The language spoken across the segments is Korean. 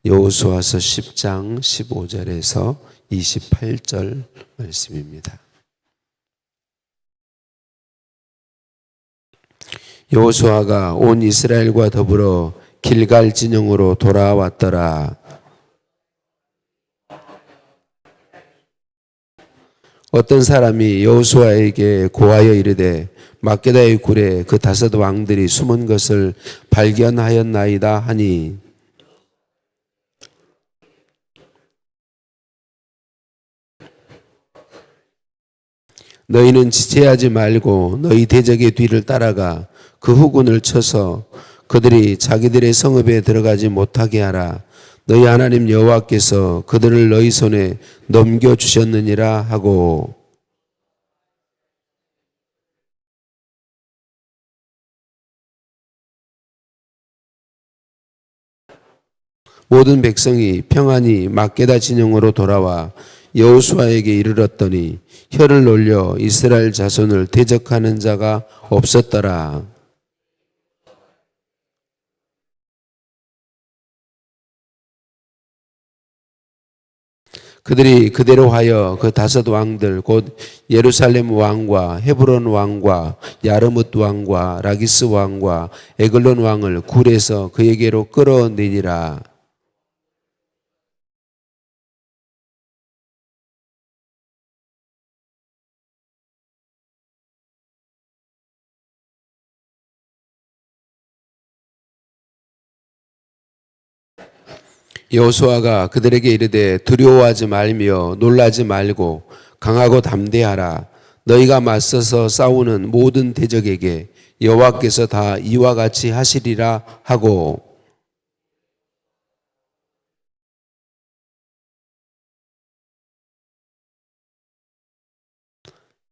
여호수아서 10장 15절에서 28절 말씀입니다. 여호수아가 온 이스라엘과 더불어 길갈 진영으로 돌아왔더라. 어떤 사람이 여호수아에게 고하여 이르되 막게다의 굴에 그 5 왕들이 숨은 것을 발견하였나이다 하니, 너희는 지체하지 말고 너희 대적의 뒤를 따라가 그 후군을 쳐서 그들이 자기들의 성읍에 들어가지 못하게 하라. 너희 하나님 여호와께서 그들을 너희 손에 넘겨주셨느니라 하고, 모든 백성이 평안히 막게다 진영으로 돌아와 여호수아에게 이르렀더니 혀를 놀려 이스라엘 자손을 대적하는 자가 없었더라. 그들이 그대로 하여 그 5 왕들 곧 예루살렘 왕과 헤브론 왕과 야르뭇 왕과 라기스 왕과 에글론 왕을 굴에서 그에게로 끌어내니라. 여호수아가 그들에게 이르되 두려워하지 말며 놀라지 말고 강하고 담대하라. 너희가 맞서서 싸우는 모든 대적에게 여호와께서 다 이와 같이 하시리라 하고,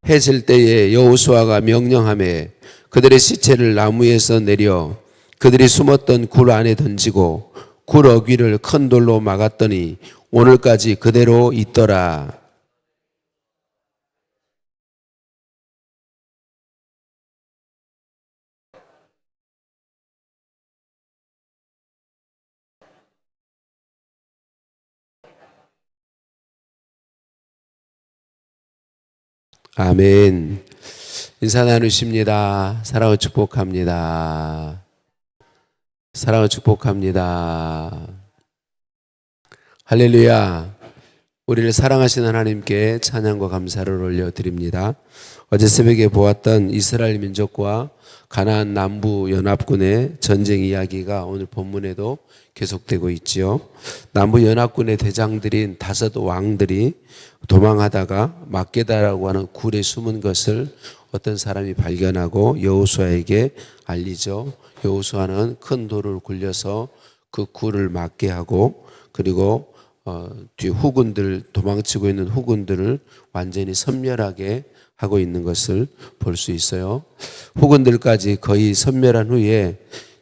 해 질 때에 여호수아가 명령하매 그들의 시체를 나무에서 내려 그들이 숨었던 굴 안에 던지고 굴 어귀를 큰 돌로 막았더니 오늘까지 그대로 있더라. 아멘. 인사 나누십니다. 사랑을 축복합니다. 사랑을 축복합니다. 할렐루야. 우리를 사랑하시는 하나님께 찬양과 감사를 올려드립니다. 어제 새벽에 보았던 이스라엘 민족과 가나안 남부 연합군의 전쟁 이야기가 오늘 본문에도 계속되고 있지요. 남부 연합군의 대장들인 5 왕들이 도망하다가 막게다라고 하는 굴에 숨은 것을 어떤 사람이 발견하고 여호수아에게 알리죠. 여호수아는 큰 돌을 굴려서 그 굴을 막게 하고, 그리고 뒤 후군들, 도망치고 있는 후군들을 완전히 섬멸하게 하고 있는 것을 볼 수 있어요. 후군들까지 거의 섬멸한 후에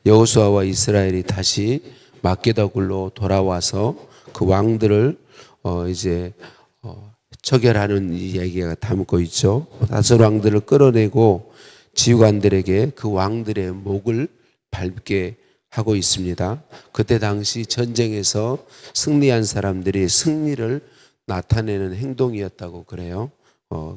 여호수아와 이스라엘이 다시 막게다 굴로 돌아와서 그 왕들을 이제 처결하는 이야기가 담고 있죠. 5 왕들을 끌어내고 지휘관들에게 그 왕들의 목을 밟게 하고 있습니다. 그때 당시 전쟁에서 승리한 사람들이 승리를 나타내는 행동이었다고 그래요.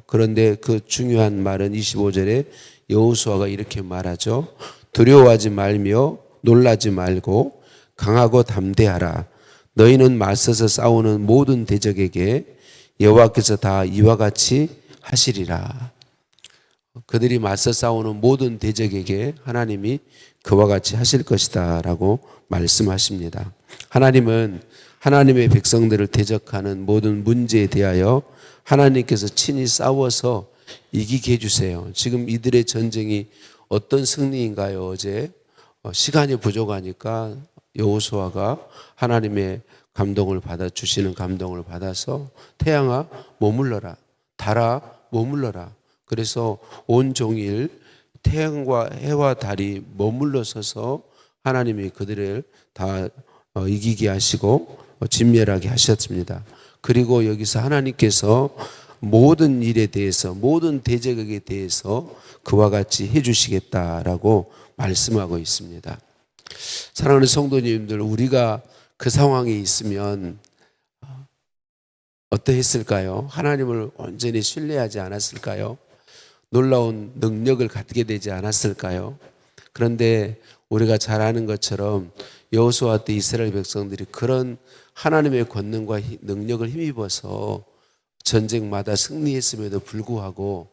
그런데 그 중요한 말은 25절에 여호수아가 이렇게 말하죠. 두려워하지 말며 놀라지 말고 강하고 담대하라. 너희는 맞서서 싸우는 모든 대적에게 여호와께서 다 이와 같이 하시리라. 그들이 맞서 싸우는 모든 대적에게 하나님이 그와 같이 하실 것이다 라고 말씀하십니다. 하나님은 하나님의 백성들을 대적하는 모든 문제에 대하여 하나님께서 친히 싸워서 이기게 해주세요. 지금 이들의 전쟁이 어떤 승리인가요? 어제 시간이 부족하니까 여호수아가 하나님의 감동을 받아 주시는 감동을 받아서 태양아 머물러라, 달아 머물러라. 그래서 온종일 태양과 해와 달이 머물러 서서 하나님이 그들을 다 이기게 하시고 진멸하게 하셨습니다. 그리고 여기서 하나님께서 모든 일에 대해서, 모든 대적에 대해서 그와 같이 해주시겠다라고 말씀하고 있습니다. 사랑하는 성도님들, 우리가 그 상황에 있으면 어떠했을까요? 하나님을 온전히 신뢰하지 않았을까요? 놀라운 능력을 갖게 되지 않았을까요? 그런데 우리가 잘 아는 것처럼 여호수아 때 이스라엘 백성들이 그런 하나님의 권능과 능력을 힘입어서 전쟁마다 승리했음에도 불구하고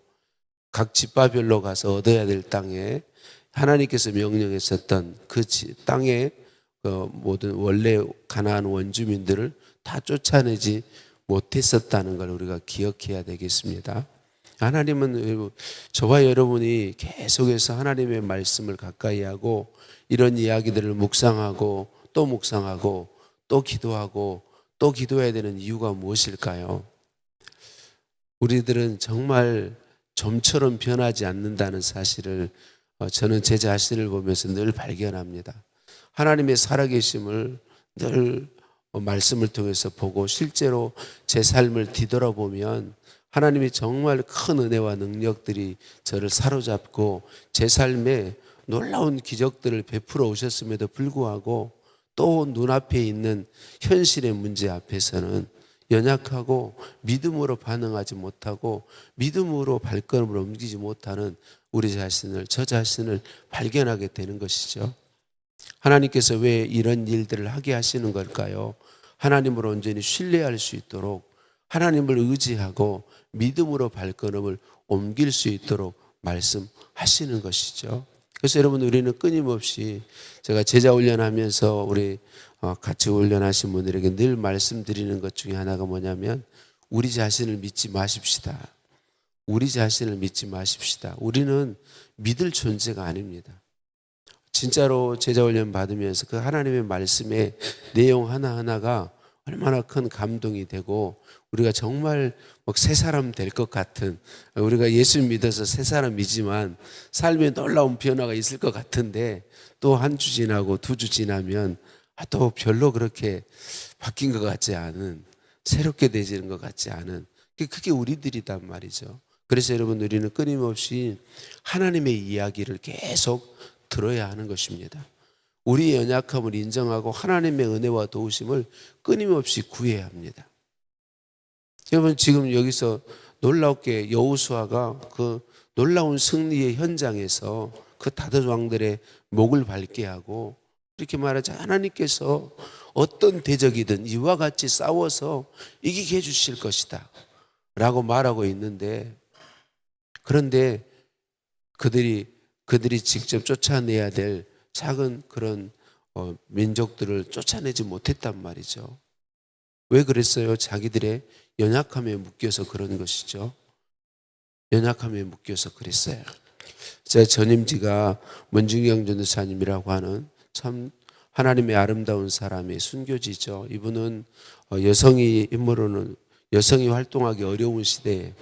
각 집바별로 가서 얻어야 될 땅에 하나님께서 명령했었던 그 땅에 모든 원래 가나안 원주민들을 다 쫓아내지 못했었다는 걸 우리가 기억해야 되겠습니다. 하나님은 저와 여러분이 계속해서 하나님의 말씀을 가까이 하고 이런 이야기들을 묵상하고 또 묵상하고 또 기도하고 또 기도해야 되는 이유가 무엇일까요? 우리들은 정말 좀처럼 변하지 않는다는 사실을 저는 제 자신을 보면서 늘 발견합니다. 하나님의 살아계심을 늘 말씀을 통해서 보고 실제로 제 삶을 뒤돌아보면 하나님이 정말 큰 은혜와 능력들이 저를 사로잡고 제 삶에 놀라운 기적들을 베풀어 오셨음에도 불구하고 또 눈앞에 있는 현실의 문제 앞에서는 연약하고 믿음으로 반응하지 못하고 믿음으로 발걸음을 옮기지 못하는 저 자신을 발견하게 되는 것이죠. 하나님께서 왜 이런 일들을 하게 하시는 걸까요? 하나님을 온전히 신뢰할 수 있도록 하나님을 의지하고 믿음으로 발걸음을 옮길 수 있도록 말씀하시는 것이죠. 그래서 여러분 우리는 끊임없이 제가 제자 훈련하면서 우리 같이 훈련하신 분들에게 늘 말씀드리는 것 중에 하나가 뭐냐면 우리 자신을 믿지 마십시다. 우리 자신을 믿지 마십시다. 우리는 믿을 존재가 아닙니다. 진짜로 제자 훈련 받으면서 그 하나님의 말씀의 내용 하나하나가 얼마나 큰 감동이 되고 우리가 정말 새 사람 될 것 같은, 우리가 예수 믿어서 새 사람이지만 삶에 놀라운 변화가 있을 것 같은데 또 한 주 지나고 두 주 지나면 또 별로 그렇게 바뀐 것 같지 않은, 새롭게 되지는 것 같지 않은, 그게 우리들이단 말이죠. 그래서 여러분 우리는 끊임없이 하나님의 이야기를 계속 들어야 하는 것입니다. 우리의 연약함을 인정하고 하나님의 은혜와 도우심을 끊임없이 구해야 합니다. 여러분 지금 여기서 놀랍게 여호수아가 그 놀라운 승리의 현장에서 그 다섯 왕들의 목을 밟게 하고 이렇게 말하자 하나님께서 어떤 대적이든 이와 같이 싸워서 이기게 해주실 것이다 라고 말하고 있는데, 그런데 그들이 직접 쫓아내야 될 작은 그런 민족들을 쫓아내지 못했단 말이죠. 왜 그랬어요? 자기들의 연약함에 묶여서 그런 것이죠. 연약함에 묶여서 그랬어요. 제 전임지가 문중영 전도사님이라고 하는 참 하나님의 아름다운 사람의 순교지죠. 이분은 여성이 활동하기 어려운 시대에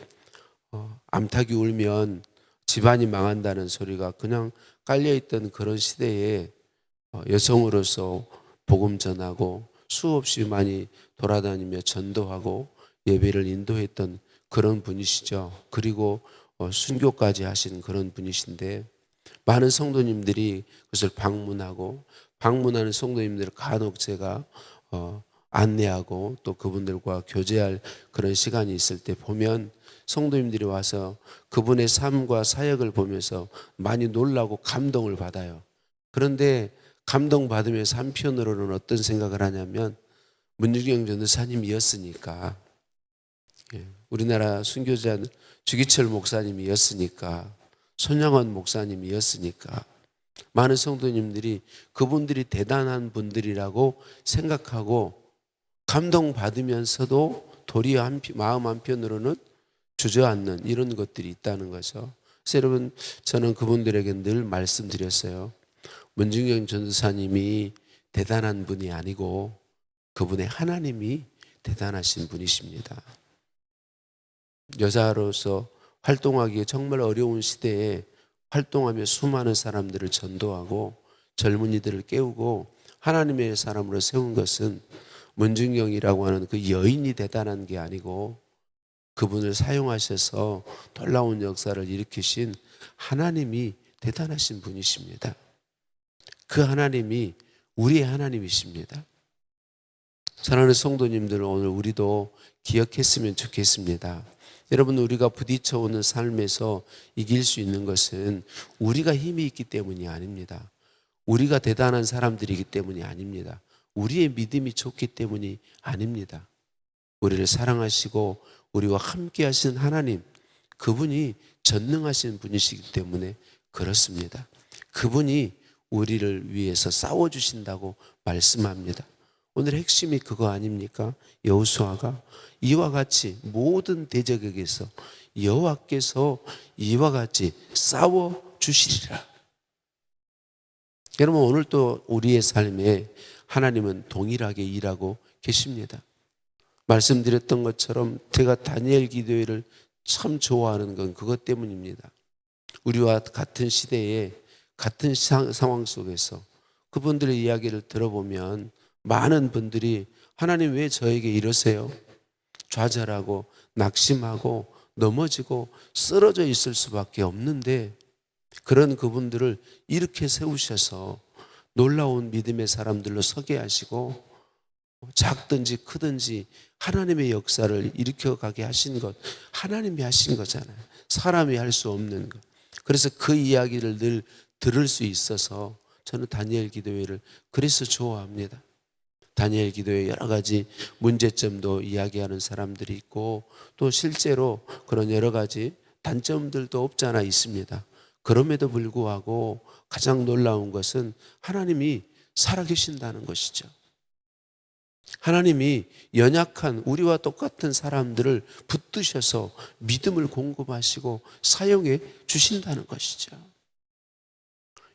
암탉이 울면 집안이 망한다는 소리가 그냥 깔려있던 그런 시대에 여성으로서 복음 전하고 수없이 많이 돌아다니며 전도하고 예배를 인도했던 그런 분이시죠. 그리고 순교까지 하신 그런 분이신데 많은 성도님들이 그것을 방문하는 성도님들을 간혹 제가 안내하고 또 그분들과 교제할 그런 시간이 있을 때 보면 성도님들이 와서 그분의 삶과 사역을 보면서 많이 놀라고 감동을 받아요. 그런데 감동받으면서 한편으로는 어떤 생각을 하냐면 문중영 전도사님이었으니까, 우리나라 순교자 주기철 목사님이었으니까, 손영원 목사님이었으니까 많은 성도님들이 그분들이 대단한 분들이라고 생각하고 감동받으면서도 도리어 마음 한편으로는 주저앉는 이런 것들이 있다는 거죠. 그래서 여러분 저는 그분들에게 늘 말씀드렸어요. 문중영 전도사님이 대단한 분이 아니고 그분의 하나님이 대단하신 분이십니다. 여자로서 활동하기에 정말 어려운 시대에 활동하며 수많은 사람들을 전도하고 젊은이들을 깨우고 하나님의 사람으로 세운 것은 문중영이라고 하는 그 여인이 대단한 게 아니고 그분을 사용하셔서 놀라운 역사를 일으키신 하나님이 대단하신 분이십니다. 그 하나님이 우리의 하나님이십니다. 사랑하는 성도님들, 오늘 우리도 기억했으면 좋겠습니다. 여러분, 우리가 부딪혀오는 삶에서 이길 수 있는 것은 우리가 힘이 있기 때문이 아닙니다. 우리가 대단한 사람들이기 때문이 아닙니다. 우리의 믿음이 좋기 때문이 아닙니다. 우리를 사랑하시고 우리와 함께 하신 하나님, 그분이 전능하신 분이시기 때문에 그렇습니다. 그분이 우리를 위해서 싸워주신다고 말씀합니다. 오늘 핵심이 그거 아닙니까? 여호수아가 이와 같이 모든 대적에게서 여호와께서 이와 같이 싸워주시리라. 여러분, 오늘 또 우리의 삶에 하나님은 동일하게 일하고 계십니다. 말씀드렸던 것처럼 제가 다니엘 기도회를 참 좋아하는 건 그것 때문입니다. 우리와 같은 시대에 같은 상황 속에서 그분들의 이야기를 들어보면 많은 분들이 하나님 왜 저에게 이러세요? 좌절하고 낙심하고 넘어지고 쓰러져 있을 수밖에 없는데, 그런 그분들을 이렇게 세우셔서 놀라운 믿음의 사람들로 서게 하시고 작든지 크든지 하나님의 역사를 일으켜가게 하신 것, 하나님이 하신 거잖아요. 사람이 할 수 없는 것. 그래서 그 이야기를 늘 들을 수 있어서 저는 다니엘 기도회를 그래서 좋아합니다. 다니엘 기도회 여러 가지 문제점도 이야기하는 사람들이 있고 또 실제로 그런 여러 가지 단점들도 없지 않아 있습니다. 그럼에도 불구하고 가장 놀라운 것은 하나님이 살아계신다는 것이죠. 하나님이 연약한 우리와 똑같은 사람들을 붙드셔서 믿음을 공급하시고 사용해 주신다는 것이죠.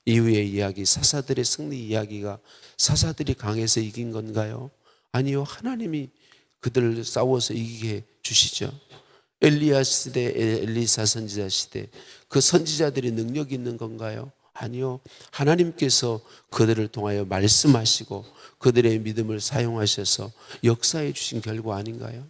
이후의 이야기, 사사들의 승리 이야기가 사사들이 강해서 이긴 건가요? 아니요, 하나님이 그들을 싸워서 이기게 해 주시죠. 엘리야 시대, 엘리사 선지자 시대, 그 선지자들이 능력 있는 건가요? 아니요, 하나님께서 그들을 통하여 말씀하시고 그들의 믿음을 사용하셔서 역사해 주신 결과 아닌가요?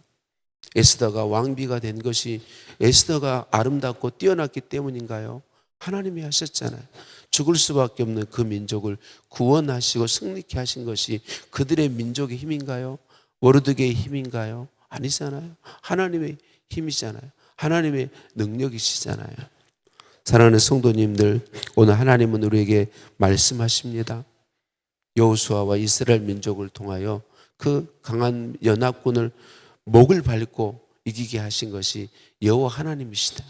에스더가 왕비가 된 것이 에스더가 아름답고 뛰어났기 때문인가요? 하나님이 하셨잖아요. 죽을 수밖에 없는 그 민족을 구원하시고 승리케 하신 것이 그들의 민족의 힘인가요? 모르드게의 힘인가요? 아니잖아요. 하나님의 힘이잖아요. 하나님의 능력이시잖아요. 사랑하는 성도님들, 오늘 하나님은 우리에게 말씀하십니다. 여호수아와 이스라엘 민족을 통하여 그 강한 연합군을 목을 밟고 이기게 하신 것이 여호와 하나님이시다.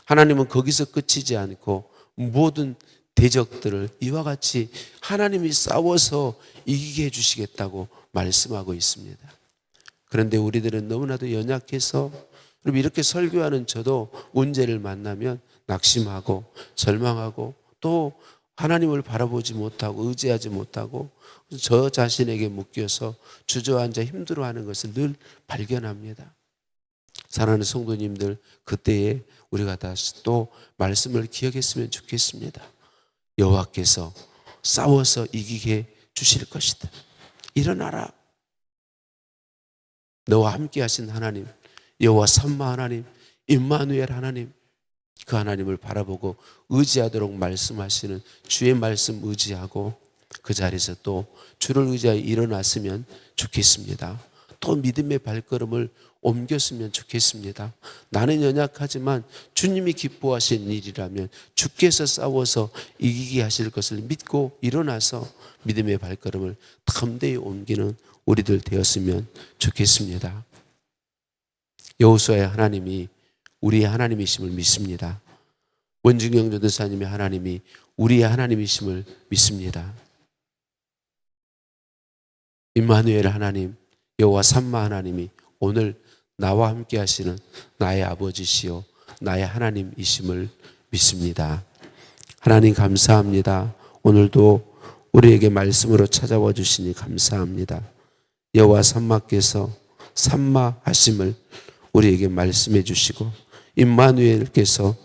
하나님은 거기서 끝이지 않고 모든 대적들을 이와 같이 하나님이 싸워서 이기게 해주시겠다고 말씀하고 있습니다. 그런데 우리들은 너무나도 연약해서, 그럼 이렇게 설교하는 저도 문제를 만나면 낙심하고 절망하고 또 하나님을 바라보지 못하고 의지하지 못하고 저 자신에게 묶여서 주저앉아 힘들어하는 것을 늘 발견합니다. 사랑하는 성도님들, 그때에 우리가 다시 또 말씀을 기억했으면 좋겠습니다. 여호와께서 싸워서 이기게 주실 것이다. 일어나라. 너와 함께 하신 하나님, 여호와 삼마 하나님, 임마누엘 하나님, 그 하나님을 바라보고 의지하도록 말씀하시는 주의 말씀 의지하고 그 자리에서 또 주를 의지하여 일어났으면 좋겠습니다. 또 믿음의 발걸음을 옮겼으면 좋겠습니다. 나는 연약하지만 주님이 기뻐하신 일이라면 주께서 싸워서 이기게 하실 것을 믿고 일어나서 믿음의 발걸음을 담대히 옮기는 우리들 되었으면 좋겠습니다. 여호수아의 하나님이 우리의 하나님이심을 믿습니다. 원중영 전도사님의 하나님이 우리의 하나님이심을 믿습니다. 임마누엘 하나님, 여호와 삼마 하나님이 오늘 나와 함께 하시는 나의 아버지시요 나의 하나님이심을 믿습니다. 하나님 감사합니다. 오늘도 우리에게 말씀으로 찾아와 주시니 감사합니다. 여호와 삼마께서 삼마하심을 우리에게 말씀해 주시고 임마누엘께서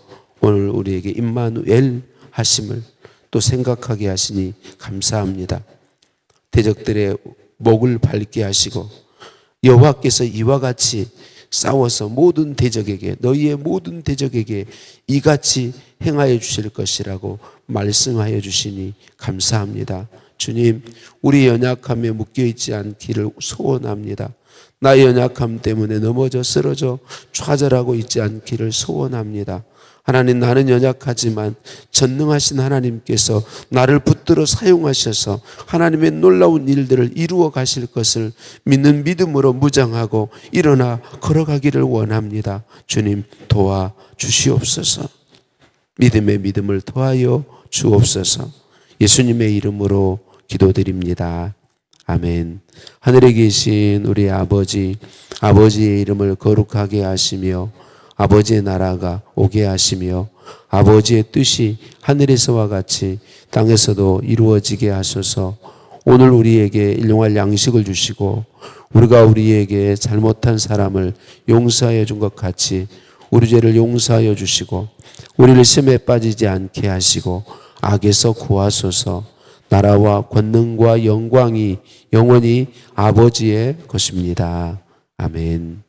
오늘 우리에게 임마누엘 하심을 또 생각하게 하시니 감사합니다. 대적들의 목을 밟게 하시고 여호와께서 이와 같이 싸워서 모든 대적에게, 너희의 모든 대적에게 이같이 행하여 주실 것이라고 말씀하여 주시니 감사합니다. 주님, 우리 연약함에 묶여있지 않기를 소원합니다. 나의 연약함 때문에 넘어져 쓰러져 좌절하고 있지 않기를 소원합니다. 하나님, 나는 연약하지만 전능하신 하나님께서 나를 붙들어 사용하셔서 하나님의 놀라운 일들을 이루어 가실 것을 믿는 믿음으로 무장하고 일어나 걸어가기를 원합니다. 주님, 도와주시옵소서. 믿음의 믿음을 더하여 주옵소서. 예수님의 이름으로 기도드립니다. 아멘. 하늘에 계신 우리 아버지, 아버지의 이름을 거룩하게 하시며 아버지의 나라가 오게 하시며 아버지의 뜻이 하늘에서와 같이 땅에서도 이루어지게 하소서. 오늘 우리에게 일용할 양식을 주시고 우리가 우리에게 잘못한 사람을 용서하여 준 것 같이 우리 죄를 용서하여 주시고 우리를 시험에 빠지지 않게 하시고 악에서 구하소서. 나라와 권능과 영광이 영원히 아버지의 것입니다. 아멘.